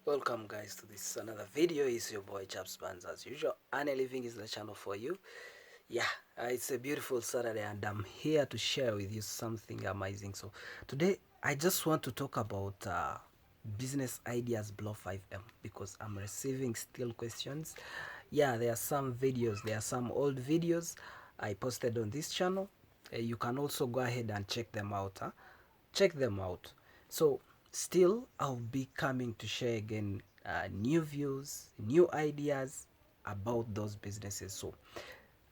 Welcome guys to this another video. It's your boy Chaps Bands as usual, and a living is the channel for you. Yeah, it's a beautiful Saturday and I'm here to share with you something amazing. So today I just want to talk about business ideas below 5M because I'm receiving still questions. Yeah, there are some videos, there are some old videos I posted on this channel. You can also go ahead and check them out. Check them out. So still I'll be coming to share again new views, new ideas about those businesses. So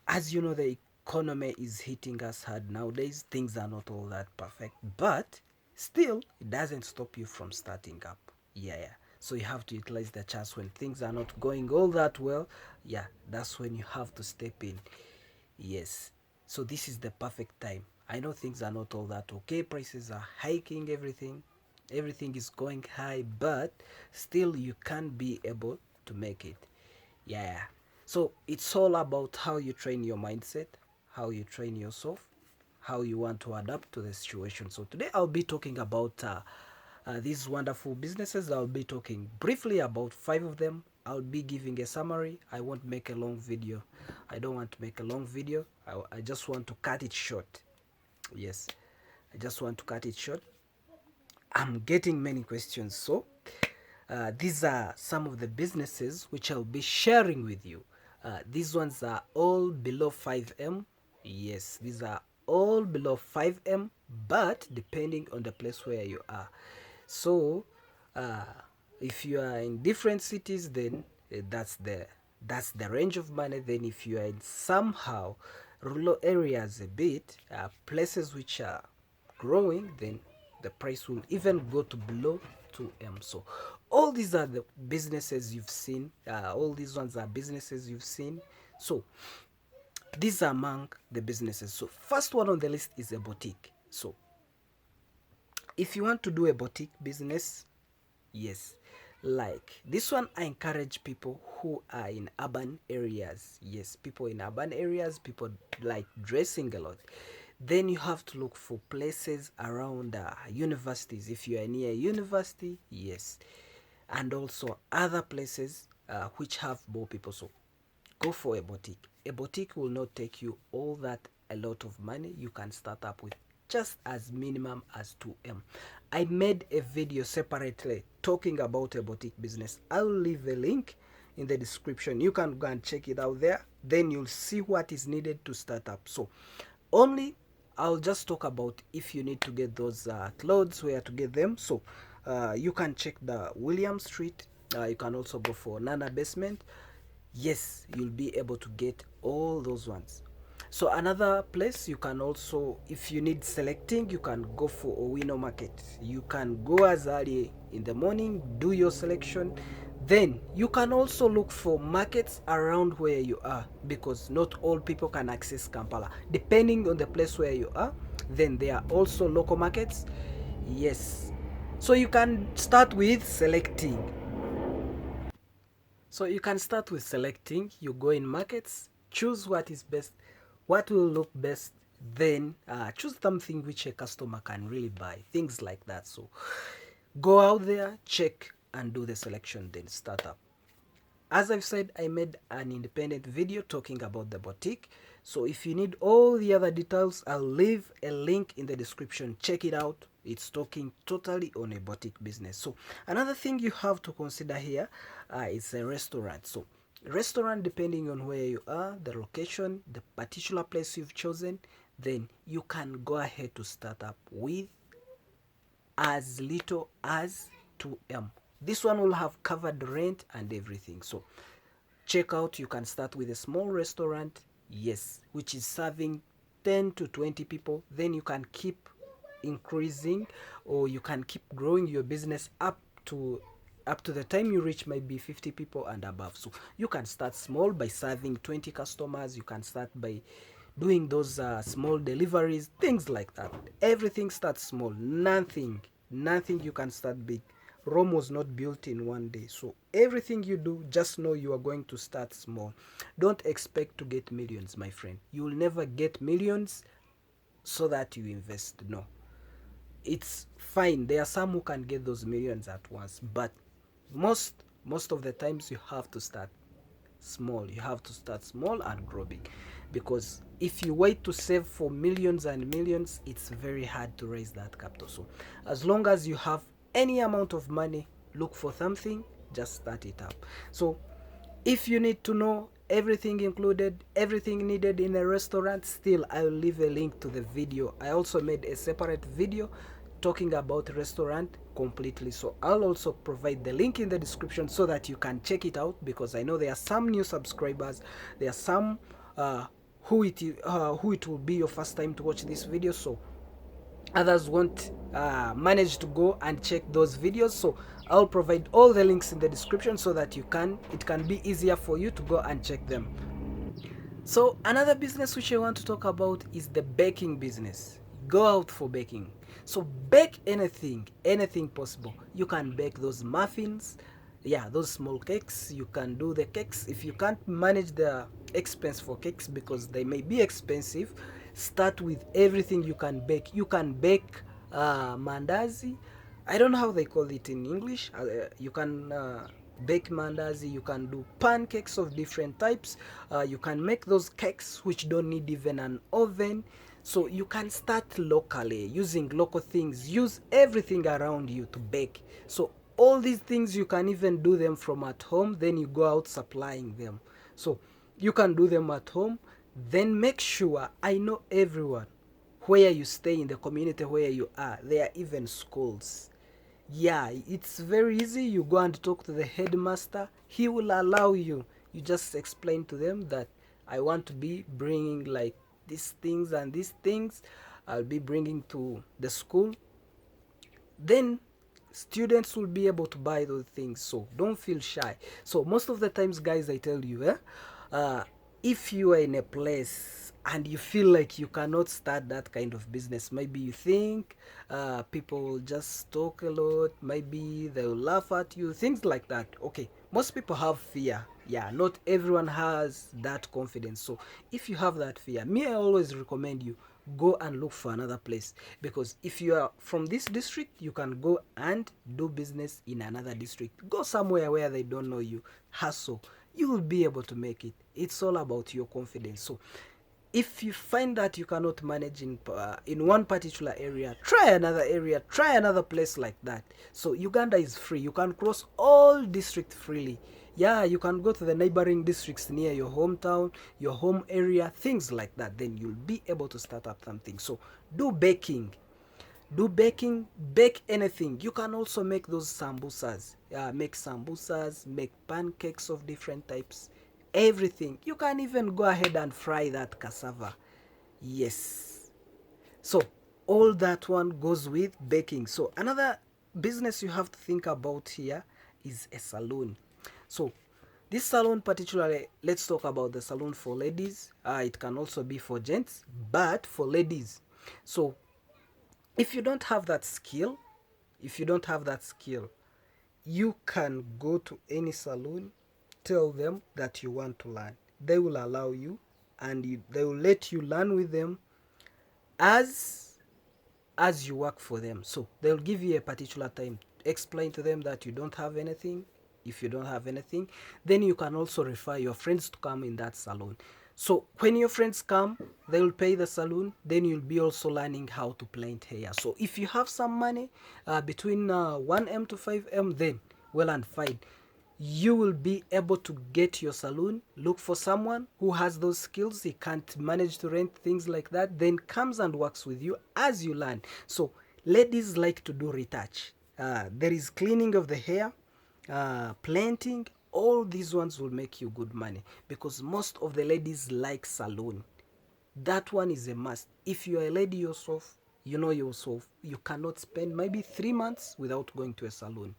as you know, the economy is hitting us hard nowadays. Things are not all that perfect, but still it doesn't stop you from starting up. Yeah. So you have to utilize the chance when things are not going all that well. Yeah, that's when you have to step in. Yes. So this is the perfect time. I know things are not all that okay. Prices are hiking, everything is going high, but still you can be able to make it. Yeah. So it's all about how you train your mindset, how you train yourself, how you want to adapt to the situation. So today I'll be talking about these wonderful businesses. I'll be talking briefly about 5 of them. I'll be giving a summary. I won't make a long video. I don't want to make a long video. I just want to cut it short. Yes, I just want to cut it short. I'm getting many questions, so these are some of the businesses which I'll be sharing with you. These ones are all below 5M. Yes, these are all below 5M, but depending on the place where you are. So, uh, if you are in different cities, then that's the range of money. Then, if you are in somehow rural areas a bit, places which are growing, then the price will even go to below 2M. So all these are the businesses you've seen. All these ones are businesses you've seen. So these are among the businesses. So first one on the list is a boutique. So if you want to do a boutique business, yes, like this one, I encourage people who are in urban areas. Yes, people in urban areas, people like dressing a lot. Then you have to look for places around universities. If you are near a university, yes, and also other places which have more people. So go for a boutique. A boutique will not take you all that a lot of money. You can start up with just as minimum as 2M. I made a video separately talking about a boutique business. I'll leave a link in the description. You can go and check it out there. Then you'll see what is needed to start up. So only I'll just talk about if you need to get those clothes, where to get them. So you can check the William Street. You can also go for Nana Basement. Yes, you'll be able to get all those ones. So another place you can also, if you need selecting, you can go for Owino Market. You can go as early in the morning, do your selection. Then you can also look for markets around where you are, because not all people can access Kampala. Depending on the place where you are, then there are also local markets. Yes. So you can start with selecting. So you can start with selecting. You go in markets, choose what is best, what will look best, then choose something which a customer can really buy, things like that. So go out there, check and do the selection, then start up. As I've said, I made an independent video talking about the boutique. So if you need all the other details, I'll leave a link in the description. Check it out. It's talking totally on a boutique business. So another thing you have to consider here is a restaurant. So restaurant, depending on where you are, the location, the particular place you've chosen, then you can go ahead to start up with as little as 2M. This one will have covered rent and everything. So check out, you can start with a small restaurant, yes, which is serving 10 to 20 people. Then you can keep increasing, or you can keep growing your business up to the time you reach maybe 50 people and above. So you can start small by serving 20 customers. You can start by doing those small deliveries, things like that. Everything starts small. Nothing you can start big. Rome was not built in one day. So everything you do, just know you are going to start small. Don't expect to get millions, my friend. You will never get millions so that you invest. No. It's fine. There are some who can get those millions at once, but most of the times you have to start small. You have to start small and grow big, because if you wait to save for millions and millions, it's very hard to raise that capital. So as long as you have any amount of money, look for something, just start it up. So if you need to know everything included, everything needed in a restaurant, still I'll leave a link to the video. I also made a separate video talking about restaurant completely, so I'll also provide the link in the description so that you can check it out, because I know there are some new subscribers, there are some who it will be your first time to watch this video, so others won't manage to go and check those videos. So I'll provide all the links in the description so that it can be easier for you to go and check them. So another business which I want to talk about is the baking business. Go out for baking. So bake anything possible. You can bake those muffins, yeah, those small cakes. You can do the cakes. If you can't manage the expense for cakes because they may be expensive, start with everything you can bake. You can bake mandazi. I don't know how they call it in English. You can bake mandazi, you can do pancakes of different types, you can make those cakes which don't need even an oven. So you can start locally using local things, use everything around you to bake. So all these things you can even do them from at home, then you go out supplying them. So you can do them at home, then make sure, I know everyone where you stay in the community where you are, there are even schools. Yeah, it's very easy. You go and talk to the headmaster, he will allow you. You just explain to them that I want to be bringing like these things and these things, I'll be bringing to the school. Then students will be able to buy those things, so don't feel shy. So most of the times, guys, I tell you, uh, if you are in a place and you feel like you cannot start that kind of business, maybe you think people will just talk a lot, maybe they will laugh at you, things like that. Okay, most people have fear. Yeah, not everyone has that confidence. So if you have that fear, me, I always recommend you go and look for another place, because if you are from this district, you can go and do business in another district. Go somewhere where they don't know you, hustle, you will be able to make it. It's all about your confidence. So if you find that you cannot manage in one particular area, try another area, try another place like that. So Uganda is free, you can cross all districts freely. Yeah, you can go to the neighboring districts near your hometown, your home area, things like that. Then you'll be able to start up something. So do baking, bake anything. You can also make those sambusas, make sambusas, make pancakes of different types, everything. You can even go ahead and fry that cassava. Yes, so all that one goes with baking. So another business you have to think about here is a salon. So this salon particularly, let's talk about the salon for ladies. It can also be for gents, but for ladies. So if you don't have that skill, if you don't have that skill, you can go to any salon, tell them that you want to learn. They will allow you, and they will let you learn with them as you work for them. So they'll give you a particular time. Explain to them that you don't have anything. If you don't have anything, then you can also refer your friends to come in that salon. So when your friends come, they will pay the salon, then you'll be also learning how to plant hair. So if you have some money between 1M to 5M, then well and fine, you will be able to get your salon. Look for someone who has those skills, he can't manage to rent, things like that, then comes and works with you as you learn. So ladies like to do retouch, there is cleaning of the hair, planting. All these ones will make you good money, because most of the ladies like salon. That one is a must. If you are a lady yourself, you know yourself, you cannot spend maybe 3 months without going to a salon.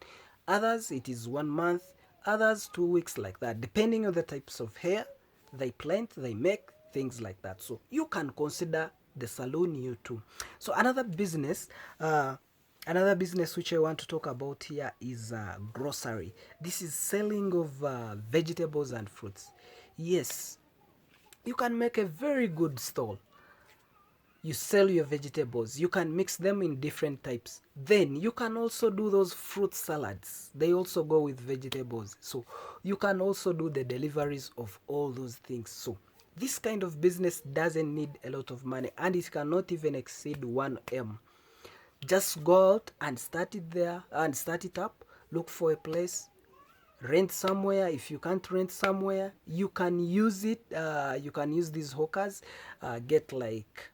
Others, it is 1 month, others 2 weeks, like that, depending on the types of hair they plant, they make, things like that. So you can consider the salon you too. So another business which I want to talk about here is grocery. This is selling of vegetables and fruits. Yes, you can make a very good stall. You sell your vegetables. You can mix them in different types. Then you can also do those fruit salads. They also go with vegetables. So you can also do the deliveries of all those things. So this kind of business doesn't need a lot of money, and it cannot even exceed 1M. Just go out and start it there and start it up. Look for a place, rent somewhere. If you can't rent somewhere, you can use it, you can use these hawkers. Get like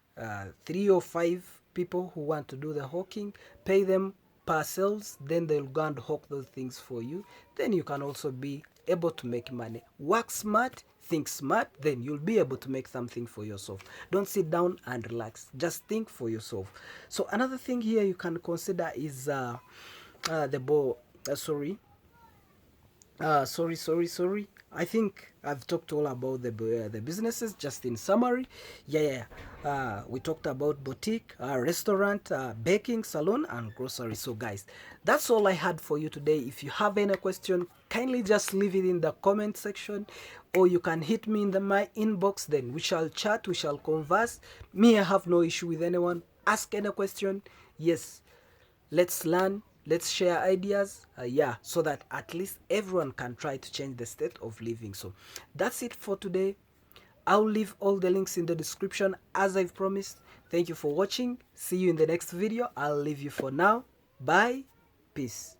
3 or 5 people who want to do the hawking, pay them parcels, then they'll go and hawk those things for you. Then you can also be able to make money. Work smart, think smart, then you'll be able to make something for yourself. Don't sit down and relax, just think for yourself. So another thing here you can consider is the ball sorry. I think I've talked all about the businesses. Just in summary, we talked about boutique, restaurant, baking, salon, and grocery. So, guys, that's all I had for you today. If you have any question, kindly just leave it in the comment section, or you can hit me in my inbox. Then we shall chat, we shall converse. Me, I have no issue with anyone. Ask any question. Yes, let's learn, let's share ideas, so that at least everyone can try to change the state of living. So that's it for today. I'll leave all the links in the description as I've promised. Thank you for watching. See you in the next video. I'll leave you for now. Bye. Peace.